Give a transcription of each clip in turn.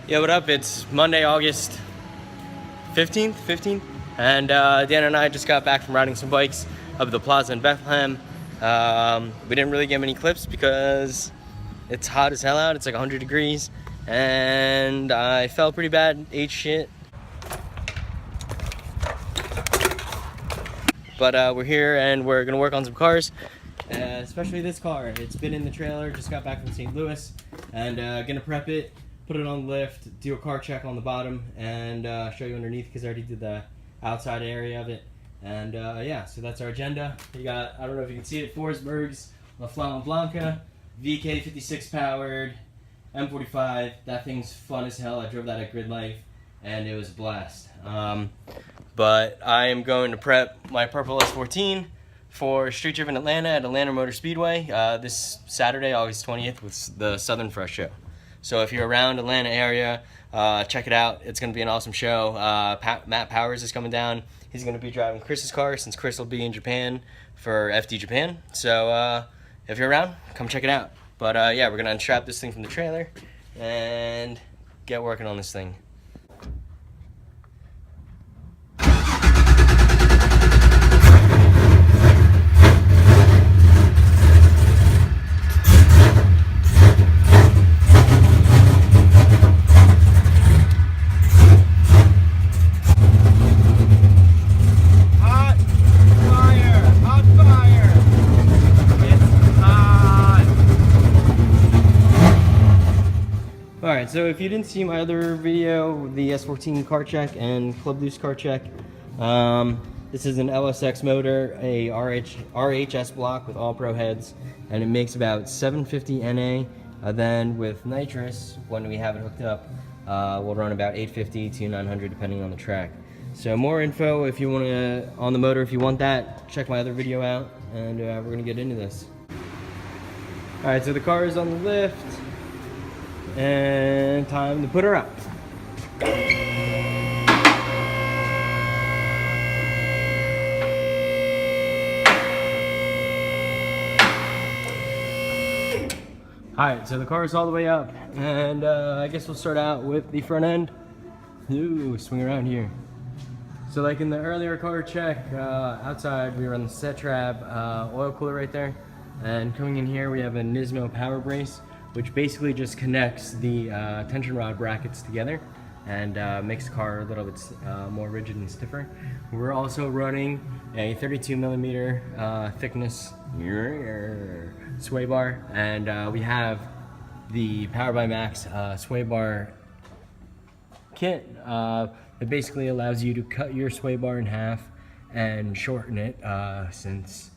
Yo, what up? It's Monday, August 15th, and Dan and I just got back from riding some bikes up at the plaza in Bethlehem. We didn't really get many clips because it's hot as hell out. It's like 100 degrees, and I felt pretty bad, ate shit. But we're here and we're gonna work on some cars, especially this car. It's been in the trailer, just got back from St. Louis, and gonna prep it, put it on the lift, do a car check on the bottom, and show you underneath because I already did the outside area of it. And yeah, so that's our agenda. We got, I don't know if you can see it, Forsberg's La Flamme Blanca, VK56 powered, M45. That thing's fun as hell. I drove that at Gridlife, and it was a blast. But I am going to prep my purple S14 for street driven Atlanta at Atlanta Motor Speedway this Saturday, August 20th, with the Southern Fresh Show. So if you're around Atlanta area, check it out. It's going to be an awesome show. Matt Powers is coming down. He's going to be driving Chris's car since Chris will be in Japan for FD Japan. So if you're around, come check it out. But yeah, we're going to unstrap this thing from the trailer and get working on this thing. Alright, so if you didn't see my other video, the S14 car check and Club Loose car check, this is an LSX motor, a RHS block with all pro heads, and it makes about 750 NA. Then with nitrous, when we have it hooked up, we'll run about 850 to 900 depending on the track. So more info if you want to on the motor, if you want that, check my other video out, and we're gonna get into this. Alright, so the car is on the lift. And time to put her up. Alright, so the car is all the way up, and I guess we'll start out with the front end. Ooh, swing around here. So like in the earlier car check, outside we run the Setrab oil cooler right there, and coming in here we have a Nismo power brace, which basically just connects the tension rod brackets together and makes the car a little bit more rigid and stiffer. We're also running a 32mm thickness sway bar, and we have the Power by Max sway bar kit. It basically allows you to cut your sway bar in half and shorten it since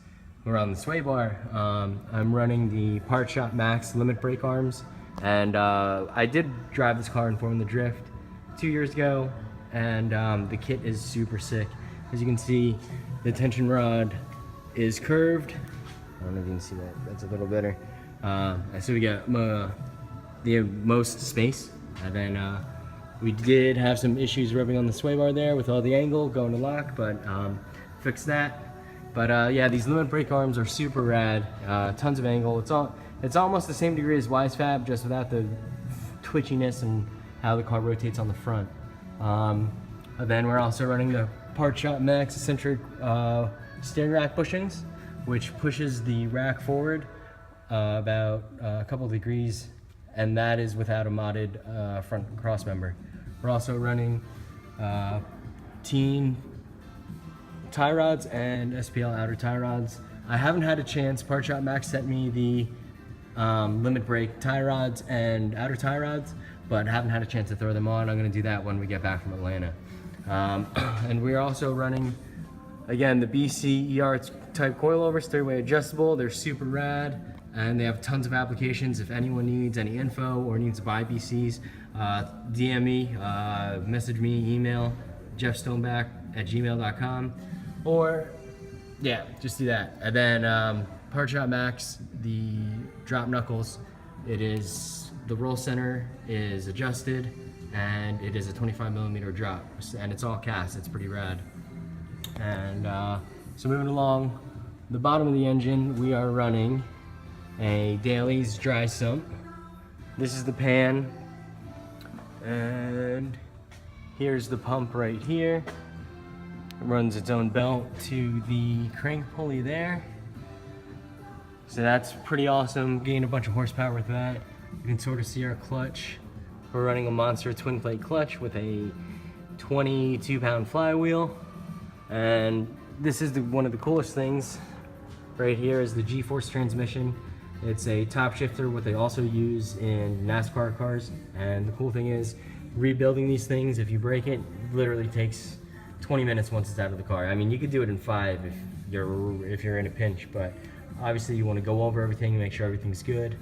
we're on the sway bar. I'm running the Part Shop Max limit brake arms, and I did drive this car in Formula Drift 2 years ago, and the kit is super sick. As you can see, the tension rod is curved. I don't know if you can see that. That's a little better. So we got the most space, and then we did have some issues rubbing on the sway bar there with all the angle going to lock, but fixed that. But yeah, these limit brake arms are super rad, tons of angle. It's almost the same degree as Wisefab, just without the twitchiness and how the car rotates on the front. And then we're also running the Part Shop Max eccentric steering rack bushings, which pushes the rack forward about a couple of degrees, and that is without a modded front cross member. We're also running Teen tie rods and SPL outer tie rods. I haven't had a chance. Part Shop Max sent me the limit brake tie rods and outer tie rods, but haven't had a chance to throw them on. I'm gonna do that when we get back from Atlanta. And we're also running, again, the BC ER type coilovers, 3-way adjustable. They're super rad, and they have tons of applications. If anyone needs any info or needs to buy BCs, DM me, message me, email jeffstoneback@gmail.com. Or, yeah, just do that. And then Part Shop Max, the drop knuckles, the roll center is adjusted, and it is a 25mm drop, and it's all cast. It's pretty rad. And so moving along, the bottom of the engine, we are running a Daly's dry sump. This is the pan. And here's the pump right here. It runs its own belt to the crank pulley there. So that's pretty awesome. Gained a bunch of horsepower with that. You can sort of see our clutch. We're running a monster twin plate clutch with a 22-pound flywheel. And this is one of the coolest things right here is the G-force transmission. It's a top shifter, what they also use in NASCAR cars. And the cool thing is, rebuilding these things, if you break it, literally takes 20 minutes once it's out of the car. I mean, you could do it in 5 if you're in a pinch, but obviously you want to go over everything and make sure everything's good.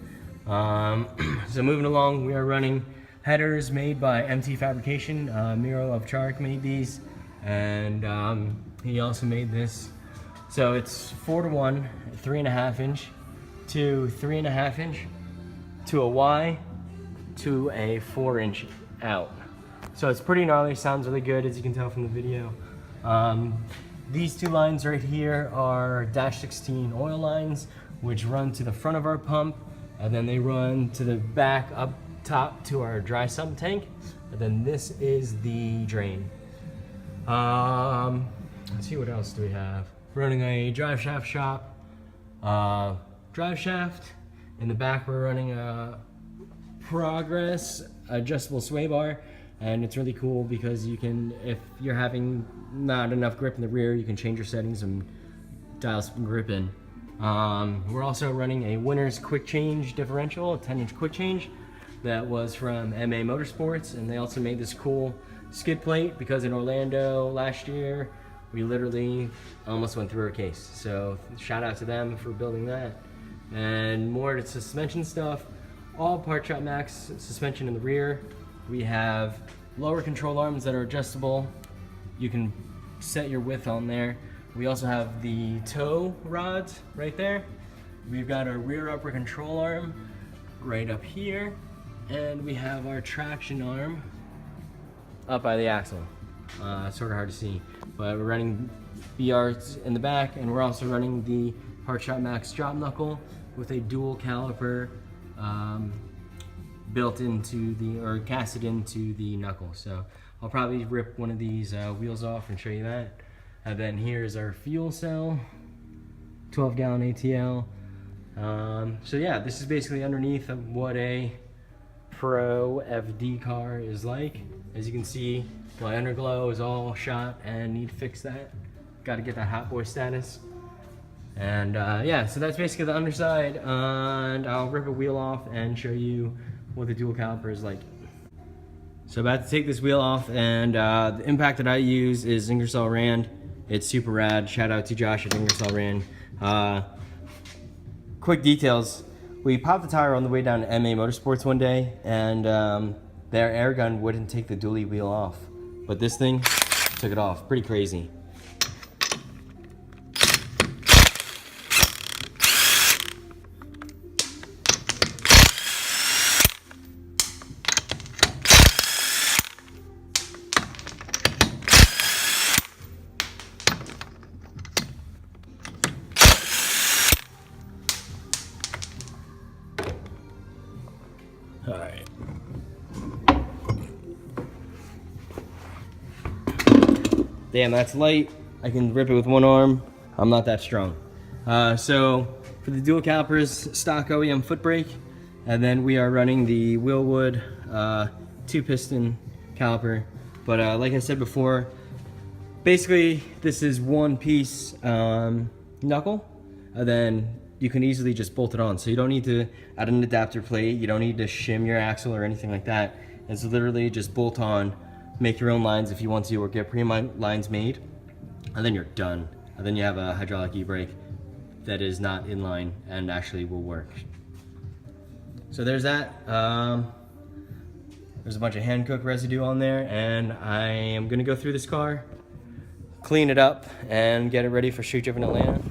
So moving along, we are running headers made by MT Fabrication. Miro of Chark made these, and he also made this. So it's 4-to-1, 3.5 inch to 3.5 inch to a Y to a 4-inch out. So it's pretty gnarly, sounds really good as you can tell from the video. These two lines right here are -16 oil lines, which run to the front of our pump, and then they run to the back up top to our dry sump tank, and then this is the drain. Let's see, what else do we have? We're running a drive shaft shop, drive shaft. In the back we're running a Progress adjustable sway bar, and it's really cool because you can, if you're having not enough grip in the rear, you can change your settings and dial some grip in. We're also running a Winners quick change differential, a 10-inch quick change that was from MA Motorsports, and they also made this cool skid plate because in Orlando last year we literally almost went through our case. So shout out to them for building that. And more to suspension stuff, all Part Shop Max suspension in the rear. We have lower control arms that are adjustable. You can set your width on there. We also have the tow rods right there. We've got our rear upper control arm right up here, and we have our traction arm up by the axle. Sort of hard to see, but we're running BRs in the back, and we're also running the Part Shop Max drop knuckle with a dual caliper built into the, or casted into the knuckle. So I'll probably rip one of these wheels off and show you that. And then here's our fuel cell, 12-gallon ATL. So yeah, this is basically underneath of what a Pro FD car is like. As you can see, my underglow is all shot and need to fix that. Got to get that hot boy status. And yeah, so that's basically the underside, and I'll rip a wheel off and show you what the dual caliper is like. So about to take this wheel off, and the impact that I use is Ingersoll Rand. It's super rad. Shout out to Josh at Ingersoll Rand. Quick details. We popped the tire on the way down to MA Motorsports one day, and their air gun wouldn't take the dually wheel off. But this thing took it off. Pretty crazy. All right. Damn, that's light. I can rip it with one arm. I'm not that strong. So for the dual calipers, stock OEM foot brake, and then we are running the Willwood 2-piston caliper. But like I said before, basically this is one piece knuckle, and then you can easily just bolt it on. So you don't need to add an adapter plate, you don't need to shim your axle or anything like that. It's literally just bolt on, make your own lines if you want to, or get pre-lines made, and then you're done. And then you have a hydraulic e-brake that is not inline and actually will work. So there's that. There's a bunch of hand cook residue on there, and I am gonna go through this car, clean it up, and get it ready for street driven Atlanta.